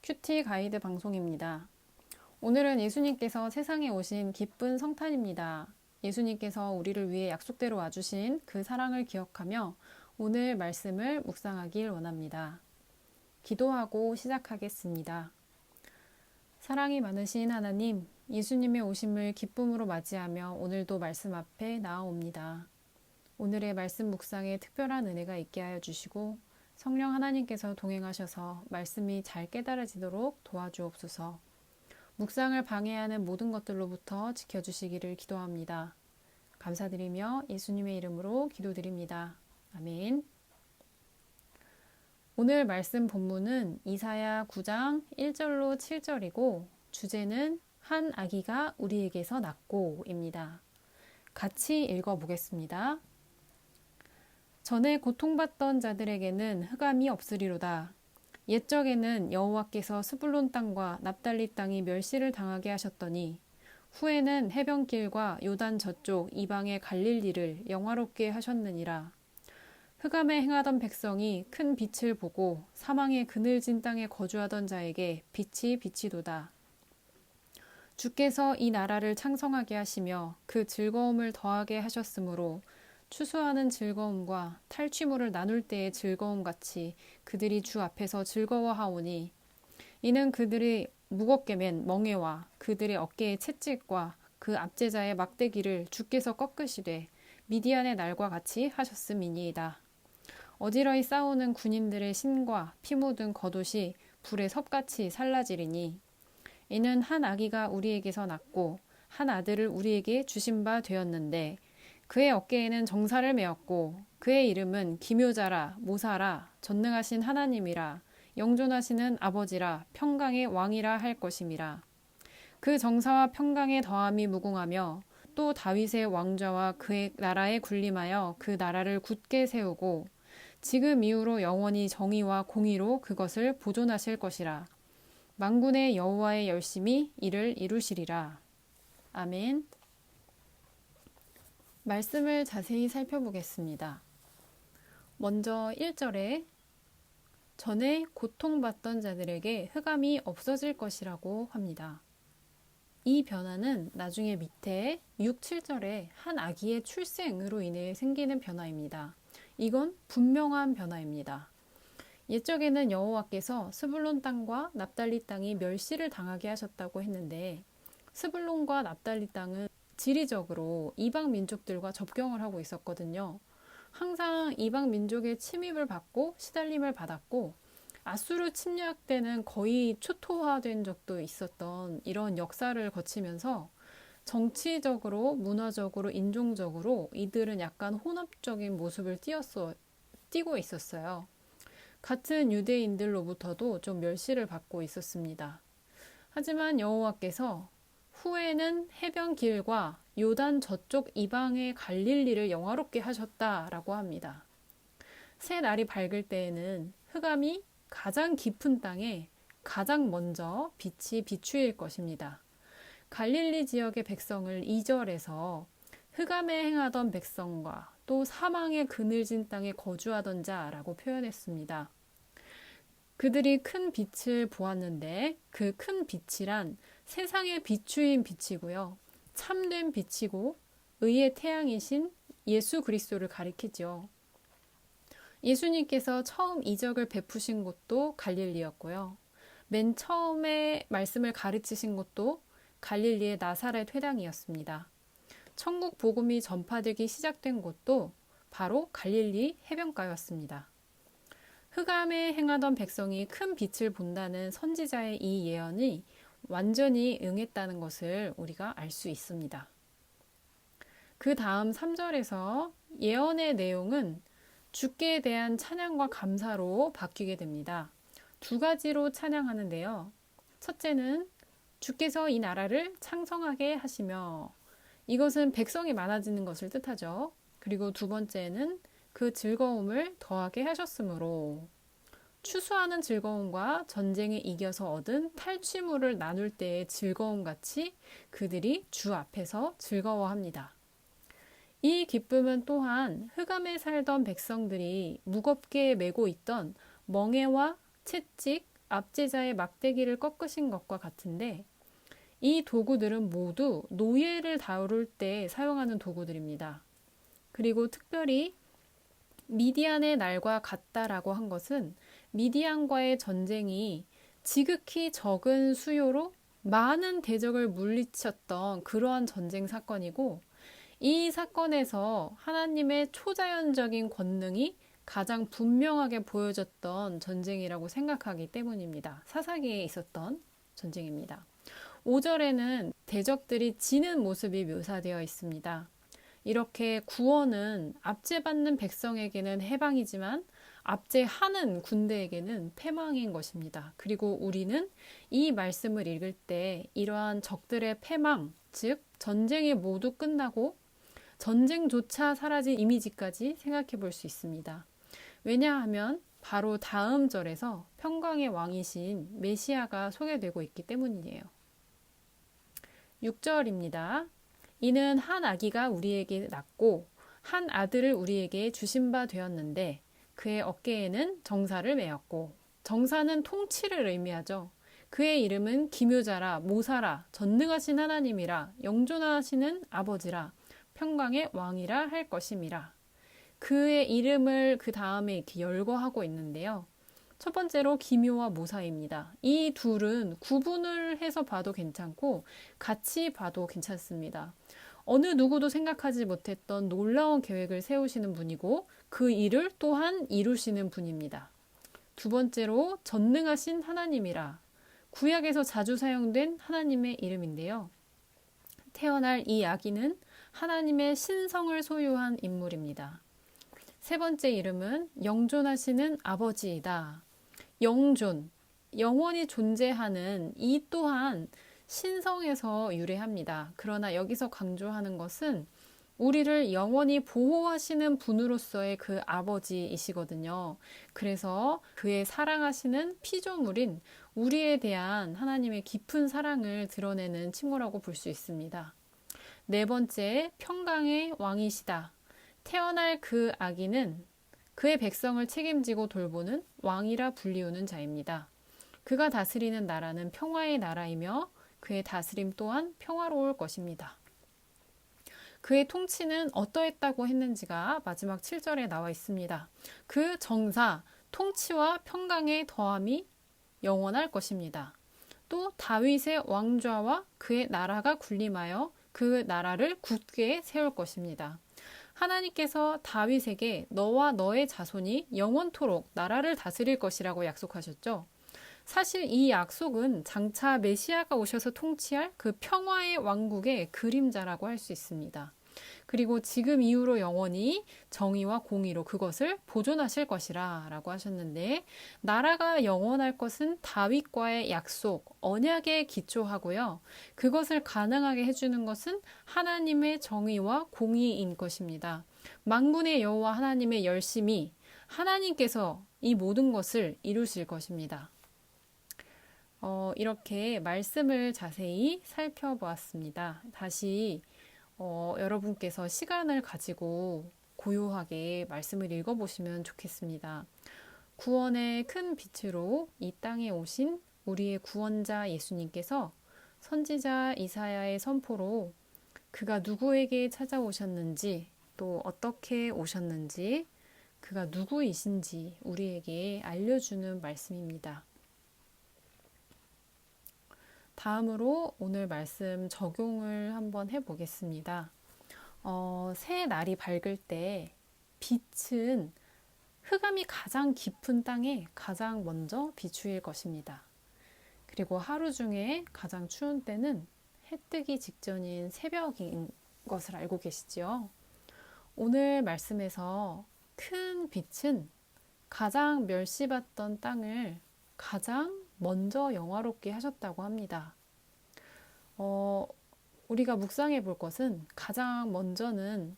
큐티 가이드 방송입니다. 오늘은 예수님께서 세상에 오신 기쁜 성탄입니다. 예수님께서 우리를 위해 약속대로 와주신 그 사랑을 기억하며 오늘 말씀을 묵상하길 원합니다. 기도하고 시작하겠습니다. 사랑이 많으신 하나님, 예수님의 오심을 기쁨으로 맞이하며 오늘도 말씀 앞에 나아옵니다. 오늘의 말씀 묵상에 특별한 은혜가 있게 하여 주시고 성령 하나님께서 동행하셔서 말씀이 잘 깨달아지도록 도와주옵소서. 묵상을 방해하는 모든 것들로부터 지켜주시기를 기도합니다. 감사드리며 예수님의 이름으로 기도드립니다. 아멘. 오늘 말씀 본문은 이사야 9장 1절로 7절이고 주제는 한 아기가 우리에게서 낳고입니다. 같이 읽어보겠습니다. 전에 고통받던 자들에게는 흑암이 없으리로다. 옛적에는 여호와께서 스불론 땅과 납달리 땅이 멸시를 당하게 하셨더니 후에는 해변길과 요단 저쪽 이방의 갈릴리를 영화롭게 하셨느니라. 흑암에 행하던 백성이 큰 빛을 보고 사망의 그늘진 땅에 거주하던 자에게 빛이 비치도다. 주께서 이 나라를 창성하게 하시며 그 즐거움을 더하게 하셨으므로 추수하는 즐거움과 탈취물을 나눌 때의 즐거움 같이 그들이 주 앞에서 즐거워하오니 이는 그들이 무겁게 맨 멍에와 그들의 어깨의 채찍과 그 압제자의 막대기를 주께서 꺾으시되 미디안의 날과 같이 하셨음이니이다. 어지러이 싸우는 군인들의 신과 피 묻은 겉옷이 불에 섭같이 살라지리니 이는 한 아기가 우리에게서 낳고 한 아들을 우리에게 주신 바 되었는데 그의 어깨에는 정사를 메었고 그의 이름은 기묘자라 모사라 전능하신 하나님이라 영존하시는 아버지라 평강의 왕이라 할 것임이라. 그 정사와 평강의 더함이 무궁하며 또 다윗의 왕좌와 그의 나라에 군림하여 그 나라를 굳게 세우고 지금 이후로 영원히 정의와 공의로 그것을 보존하실 것이라. 만군의 여호와의 열심히 이를 이루시리라. 아멘. 말씀을 자세히 살펴보겠습니다. 먼저 1절에 전에 고통받던 자들에게 흑암이 없어질 것이라고 합니다. 이 변화는 나중에 밑에 6, 7절에 한 아기의 출생으로 인해 생기는 변화입니다. 이건 분명한 변화입니다. 옛적에는 여호와께서 스불론 땅과 납달리 땅이 멸시를 당하게 하셨다고 했는데 스불론과 납달리 땅은 지리적으로 이방 민족들과 접경을 하고 있었거든요. 항상 이방 민족의 침입을 받고 시달림을 받았고 아수르 침략 때는 거의 초토화된 적도 있었던 이런 역사를 거치면서 정치적으로, 문화적으로, 인종적으로 이들은 약간 혼합적인 모습을 띠고 있었어요. 같은 유대인들로부터도 좀 멸시를 받고 있었습니다. 하지만 여호와께서 후에는 해변길과 요단 저쪽 이방의 갈릴리를 영화롭게 하셨다라고 합니다. 새 날이 밝을 때에는 흑암이 가장 깊은 땅에 가장 먼저 빛이 비추일 것입니다. 갈릴리 지역의 백성을 2절에서 흑암에 행하던 백성과 또 사망의 그늘진 땅에 거주하던 자라고 표현했습니다. 그들이 큰 빛을 보았는데 그 큰 빛이란 세상의 비추인 빛이고요. 참된 빛이고 의의 태양이신 예수 그리스도를 가리키죠. 예수님께서 처음 이적을 베푸신 곳도 갈릴리였고요. 맨 처음에 말씀을 가르치신 곳도 갈릴리의 나사렛 회당이었습니다. 천국 복음이 전파되기 시작된 곳도 바로 갈릴리 해변가였습니다. 흑암에 행하던 백성이 큰 빛을 본다는 선지자의 이 예언이 완전히 응했다는 것을 우리가 알 수 있습니다. 그 다음 3절에서 예언의 내용은 주께 대한 찬양과 감사로 바뀌게 됩니다. 두 가지로 찬양하는데요. 첫째는 주께서 이 나라를 창성하게 하시며 이것은 백성이 많아지는 것을 뜻하죠. 그리고 두 번째는 그 즐거움을 더하게 하셨으므로 추수하는 즐거움과 전쟁에 이겨서 얻은 탈취물을 나눌 때의 즐거움 같이 그들이 주 앞에서 즐거워합니다. 이 기쁨은 또한 흑암에 살던 백성들이 무겁게 메고 있던 멍에와 채찍, 압제자의 막대기를 꺾으신 것과 같은데 이 도구들은 모두 노예를 다룰 때 사용하는 도구들입니다. 그리고 특별히 미디안의 날과 같다라고 한 것은 미디안과의 전쟁이 지극히 적은 수요로 많은 대적을 물리쳤던 그러한 전쟁 사건이고 이 사건에서 하나님의 초자연적인 권능이 가장 분명하게 보여졌던 전쟁이라고 생각하기 때문입니다. 사사기에 있었던 전쟁입니다. 5절에는 대적들이 지는 모습이 묘사되어 있습니다. 이렇게 구원은 압제받는 백성에게는 해방이지만 압제하는 군대에게는 패망인 것입니다. 그리고 우리는 이 말씀을 읽을 때 이러한 적들의 패망, 즉 전쟁이 모두 끝나고 전쟁조차 사라진 이미지까지 생각해 볼 수 있습니다. 왜냐하면 바로 다음 절에서 평강의 왕이신 메시아가 소개되고 있기 때문이에요. 6절입니다. 이는 한 아기가 우리에게 낳고 한 아들을 우리에게 주신 바 되었는데 그의 어깨에는 정사를 메었고 정사는 통치를 의미하죠. 그의 이름은 기묘자라 모사라 전능하신 하나님이라 영존하시는 아버지라 평강의 왕이라 할 것임이라. 그의 이름을 그 다음에 이렇게 열거하고 있는데요. 첫 번째로 기묘와 모사입니다. 이 둘은 구분을 해서 봐도 괜찮고 같이 봐도 괜찮습니다. 어느 누구도 생각하지 못했던 놀라운 계획을 세우시는 분이고 그 일을 또한 이루시는 분입니다. 두 번째로 전능하신 하나님이라 구약에서 자주 사용된 하나님의 이름인데요. 태어날 이 아기는 하나님의 신성을 소유한 인물입니다. 세 번째 이름은 영존하시는 아버지이다. 영존, 영원히 존재하는 이 또한 신성에서 유래합니다. 그러나 여기서 강조하는 것은 우리를 영원히 보호하시는 분으로서의 그 아버지이시거든요. 그래서 그의 사랑하시는 피조물인 우리에 대한 하나님의 깊은 사랑을 드러내는 칭호라고 볼 수 있습니다. 네 번째, 평강의 왕이시다. 태어날 그 아기는 그의 백성을 책임지고 돌보는 왕이라 불리우는 자입니다. 그가 다스리는 나라는 평화의 나라이며 그의 다스림 또한 평화로울 것입니다. 그의 통치는 어떠했다고 했는지가 마지막 7절에 나와 있습니다. 그 정사, 통치와 평강의 더함이 영원할 것입니다. 또 다윗의 왕좌와 그의 나라가 군림하여 그 나라를 굳게 세울 것입니다. 하나님께서 다윗에게 너와 너의 자손이 영원토록 나라를 다스릴 것이라고 약속하셨죠. 사실 이 약속은 장차 메시아가 오셔서 통치할 그 평화의 왕국의 그림자라고 할 수 있습니다. 그리고 지금 이후로 영원히 정의와 공의로 그것을 보존하실 것이라 라고 하셨는데 나라가 영원할 것은 다윗과의 약속, 언약에 기초하고요. 그것을 가능하게 해주는 것은 하나님의 정의와 공의인 것입니다. 만군의 여호와 하나님의 열심이 하나님께서 이 모든 것을 이루실 것입니다. 이렇게 말씀을 자세히 살펴보았습니다. 다시 여러분께서 시간을 가지고 고요하게 말씀을 읽어보시면 좋겠습니다. 구원의 큰 빛으로 이 땅에 오신 우리의 구원자 예수님께서 선지자 이사야의 선포로 그가 누구에게 찾아오셨는지 또 어떻게 오셨는지 그가 누구이신지 우리에게 알려주는 말씀입니다. 다음으로 오늘 말씀 적용을 한번 해보겠습니다. 새 날이 밝을 때 빛은 흑암이 가장 깊은 땅에 가장 먼저 비추일 것입니다. 그리고 하루 중에 가장 추운 때는 해 뜨기 직전인 새벽인 것을 알고 계시죠? 오늘 말씀에서 큰 빛은 가장 멸시받던 땅을 가장 먼저 영화롭게 하셨다고 합니다. 우리가 묵상해 볼 것은 가장 먼저는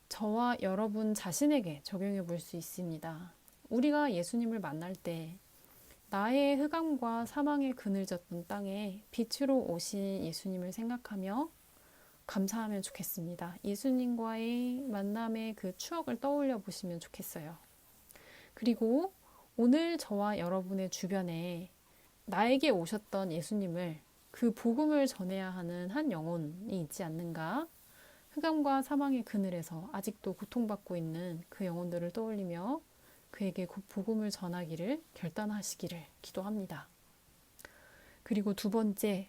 저와 여러분 자신에게 적용해 볼 수 있습니다. 우리가 예수님을 만날 때 나의 흑암과 사망의 그늘 졌던 땅에 빛으로 오신 예수님을 생각하며 감사하면 좋겠습니다. 예수님과의 만남의 그 추억을 떠올려 보시면 좋겠어요. 그리고 오늘 저와 여러분의 주변에 나에게 오셨던 예수님을 그 복음을 전해야 하는 한 영혼이 있지 않는가? 흑암과 사망의 그늘에서 아직도 고통받고 있는 그 영혼들을 떠올리며 그에게 곧 복음을 전하기를 결단하시기를 기도합니다. 그리고 두 번째,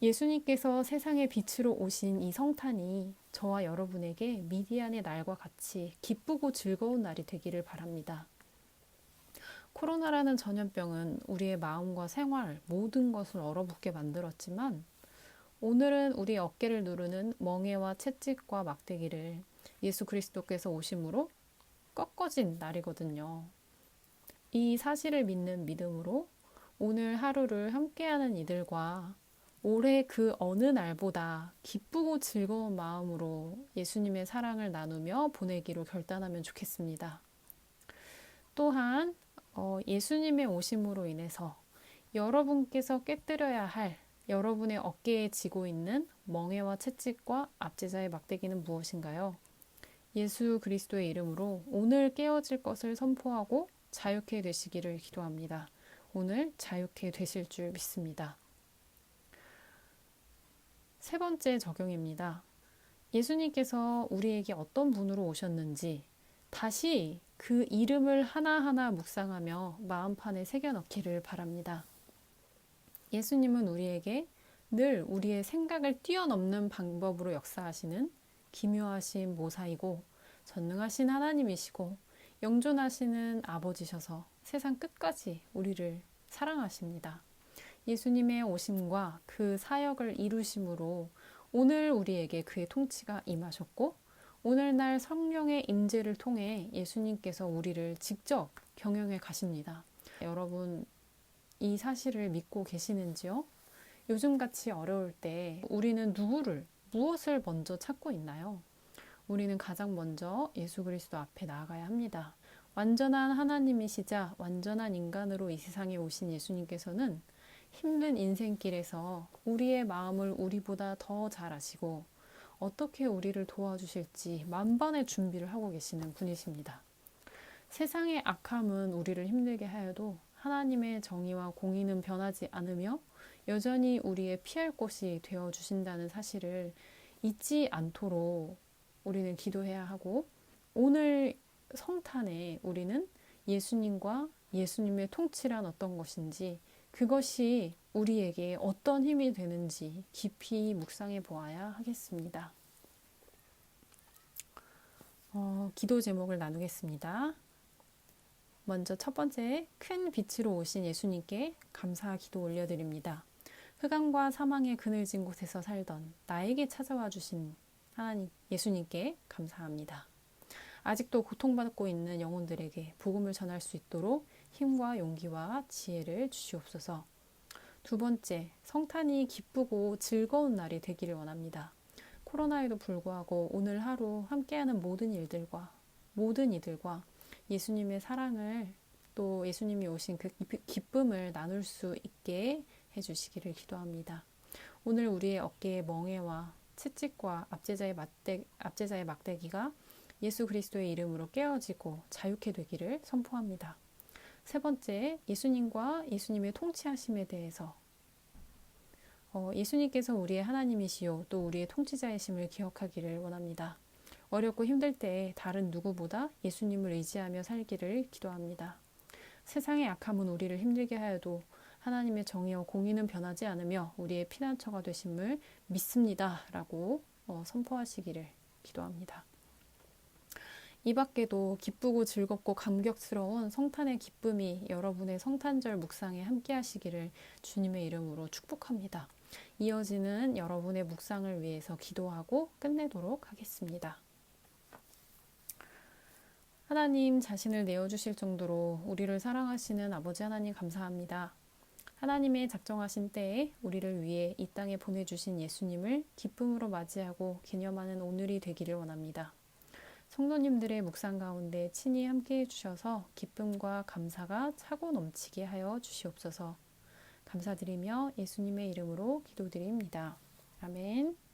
예수님께서 세상의 빛으로 오신 이 성탄이 저와 여러분에게 미디안의 날과 같이 기쁘고 즐거운 날이 되기를 바랍니다. 코로나라는 전염병은 우리의 마음과 생활, 모든 것을 얼어붙게 만들었지만 오늘은 우리 어깨를 누르는 멍에와 채찍과 막대기를 예수 그리스도께서 오심으로 꺾어진 날이거든요. 이 사실을 믿는 믿음으로 오늘 하루를 함께하는 이들과 올해 그 어느 날보다 기쁘고 즐거운 마음으로 예수님의 사랑을 나누며 보내기로 결단하면 좋겠습니다. 또한 예수님의 오심으로 인해서 여러분께서 깨뜨려야 할 여러분의 어깨에 지고 있는 멍에와 채찍과 압제자의 막대기는 무엇인가요? 예수 그리스도의 이름으로 오늘 깨어질 것을 선포하고 자유케 되시기를 기도합니다. 오늘 자유케 되실 줄 믿습니다. 세 번째 적용입니다. 예수님께서 우리에게 어떤 분으로 오셨는지 다시 그 이름을 하나하나 묵상하며 마음판에 새겨넣기를 바랍니다. 예수님은 우리에게 늘 우리의 생각을 뛰어넘는 방법으로 역사하시는 기묘하신 모사이고 전능하신 하나님이시고 영존하시는 아버지셔서 세상 끝까지 우리를 사랑하십니다. 예수님의 오심과 그 사역을 이루심으로 오늘 우리에게 그의 통치가 임하셨고 오늘날 성령의 임재를 통해 예수님께서 우리를 직접 경영해 가십니다. 여러분 이 사실을 믿고 계시는지요? 요즘같이 어려울 때 우리는 무엇을 먼저 찾고 있나요? 우리는 가장 먼저 예수 그리스도 앞에 나아가야 합니다. 완전한 하나님이시자 완전한 인간으로 이 세상에 오신 예수님께서는 힘든 인생길에서 우리의 마음을 우리보다 더 잘 아시고 어떻게 우리를 도와주실지 만반의 준비를 하고 계시는 분이십니다. 세상의 악함은 우리를 힘들게 하여도 하나님의 정의와 공의는 변하지 않으며 여전히 우리의 피할 곳이 되어주신다는 사실을 잊지 않도록 우리는 기도해야 하고 오늘 성탄에 우리는 예수님과 예수님의 통치란 어떤 것인지 그것이 우리에게 어떤 힘이 되는지 깊이 묵상해 보아야 하겠습니다. 기도 제목을 나누겠습니다. 먼저 첫 번째, 큰 빛으로 오신 예수님께 감사 기도 올려드립니다. 흑암과 사망의 그늘진 곳에서 살던 나에게 찾아와 주신 하나님 예수님께 감사합니다. 아직도 고통받고 있는 영혼들에게 복음을 전할 수 있도록 힘과 용기와 지혜를 주시옵소서. 두 번째, 성탄이 기쁘고 즐거운 날이 되기를 원합니다. 코로나에도 불구하고 오늘 하루 함께하는 모든 이들과 예수님의 사랑을 또 예수님이 오신 그 기쁨을 나눌 수 있게 해주시기를 기도합니다. 오늘 우리의 어깨에 멍에와 채찍과 압제자의 막대기가 예수 그리스도의 이름으로 깨어지고 자유케 되기를 선포합니다. 세 번째, 예수님과 예수님의 통치하심에 대해서 예수님께서 우리의 하나님이시요 또 우리의 통치자이심을 기억하기를 원합니다. 어렵고 힘들 때 다른 누구보다 예수님을 의지하며 살기를 기도합니다. 세상의 악함은 우리를 힘들게 하여도 하나님의 정의와 공의는 변하지 않으며 우리의 피난처가 되심을 믿습니다. 라고 선포하시기를 기도합니다. 이 밖에도 기쁘고 즐겁고 감격스러운 성탄의 기쁨이 여러분의 성탄절 묵상에 함께 하시기를 주님의 이름으로 축복합니다. 이어지는 여러분의 묵상을 위해서 기도하고 끝내도록 하겠습니다. 하나님 자신을 내어주실 정도로 우리를 사랑하시는 아버지 하나님 감사합니다. 하나님의 작정하신 때에 우리를 위해 이 땅에 보내주신 예수님을 기쁨으로 맞이하고 기념하는 오늘이 되기를 원합니다. 성도님들의 묵상 가운데 친히 함께해 주셔서 기쁨과 감사가 차고 넘치게 하여 주시옵소서. 감사드리며 예수님의 이름으로 기도드립니다. 아멘.